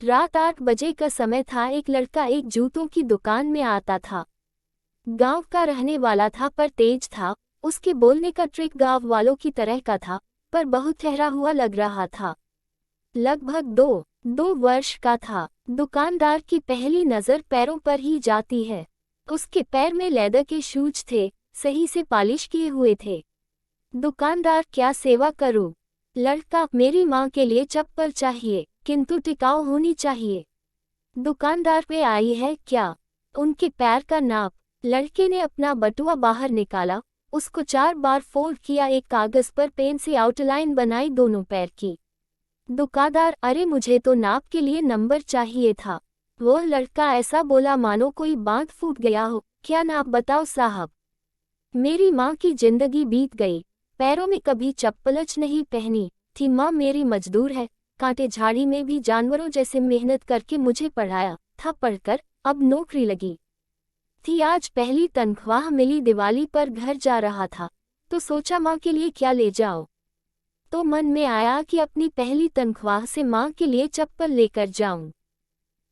रात 8 बजे का समय था। एक लड़का एक जूतों की दुकान में आता था। गांव का रहने वाला था पर तेज था। उसके बोलने का ट्रिक गांव वालों की तरह का था, पर बहुत ठहरा हुआ लग रहा था। लगभग दो वर्ष का था। दुकानदार की पहली नज़र पैरों पर ही जाती है। उसके पैर में लेदर के शूज थे, सही से पॉलिश किए हुए थे। दुकानदार, क्या सेवा करूं? लड़का, मेरी माँ के लिए चप्पल चाहिए, किंतु टिकाऊ होनी चाहिए। दुकानदार, पे आई है क्या? उनके पैर का नाप। लड़के ने अपना बटुआ बाहर निकाला, उसको 4 बार फोल्ड किया, एक कागज पर पेन से आउटलाइन बनाई दोनों पैर की। दुकानदार, अरे मुझे तो नाप के लिए नंबर चाहिए था। वो लड़का ऐसा बोला मानो कोई बांध फूट गया हो। क्या नाप बताओ साहब। मेरी माँ की जिंदगी बीत गई, पैरों में कभी चप्पलच नहीं पहनी थी। माँ मेरी मजदूर है, कांटे झाड़ी में भी जानवरों जैसे मेहनत करके मुझे पढ़ाया था। पढ़कर अब नौकरी लगी थी। आज पहली तनख्वाह मिली, दिवाली पर घर जा रहा था तो सोचा माँ के लिए क्या ले जाओ। तो मन में आया कि अपनी पहली तनख्वाह से माँ के लिए चप्पल लेकर जाऊं।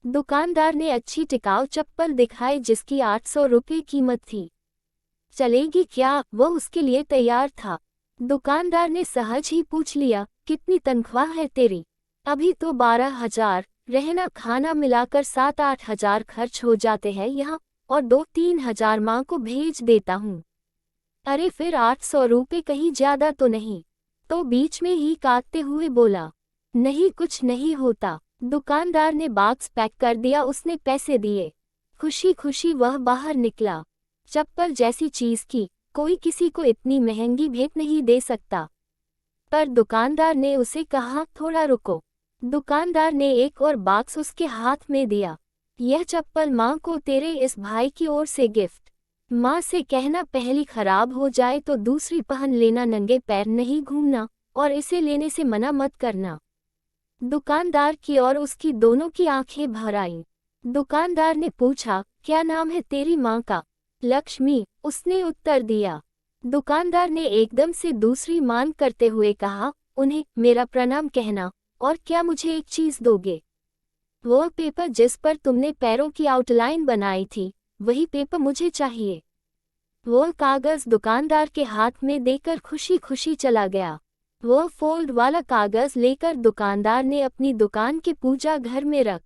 दुकानदार ने अच्छी टिकाऊ चप्पल दिखाई जिसकी 800 रुपये कीमत थी। चलेगी क्या? वह उसके लिए तैयार था। दुकानदार ने सहज ही पूछ लिया, कितनी तनख्वाह है तेरी? अभी तो 12,000, रहना खाना मिलाकर 7-8 हजार खर्च हो जाते हैं यहाँ, और 2-3 हजार माँ को भेज देता हूँ। अरे फिर 800 रुपये कहीं ज्यादा तो नहीं? तो बीच में ही काटते हुए बोला, नहीं कुछ नहीं होता। दुकानदार ने बॉक्स पैक कर दिया, उसने पैसे दिए। खुशी खुशी वह बाहर निकला। चप्पल जैसी चीज की कोई किसी को इतनी महंगी भेंट नहीं दे सकता। पर दुकानदार ने उसे कहा, थोड़ा रुको। दुकानदार ने एक और बॉक्स उसके हाथ में दिया। यह चप्पल माँ को तेरे इस भाई की ओर से गिफ्ट। माँ से कहना पहली खराब हो जाए तो दूसरी पहन लेना, नंगे पैर नहीं घूमना, और इसे लेने से मना मत करना। दुकानदार की और उसकी दोनों की आंखें भर आईं। दुकानदार ने पूछा, क्या नाम है तेरी माँ का? लक्ष्मी, उसने उत्तर दिया। दुकानदार ने एकदम से दूसरी मान करते हुए कहा, उन्हें मेरा प्रणाम कहना, और क्या मुझे एक चीज दोगे? वो पेपर जिस पर तुमने पैरों की आउटलाइन बनाई थी, वही पेपर मुझे चाहिए। वो कागज दुकानदार के हाथ में देकर खुशी खुशी चला गया। वो फोल्ड वाला कागज लेकर दुकानदार ने अपनी दुकान के पूजा घर में रख।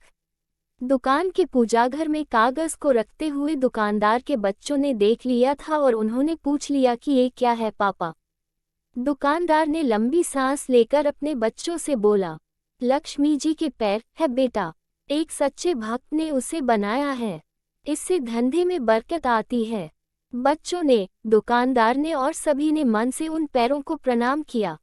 दुकान के पूजा घर में कागज को रखते हुए दुकानदार के बच्चों ने देख लिया था और उन्होंने पूछ लिया कि ये क्या है पापा। दुकानदार ने लंबी सांस लेकर अपने बच्चों से बोला, लक्ष्मी जी के पैर है बेटा, एक सच्चे भक्त ने उसे बनाया है, इससे धंधे में बरकत आती है। बच्चों ने, दुकानदार ने और सभी ने मन से उन पैरों को प्रणाम किया।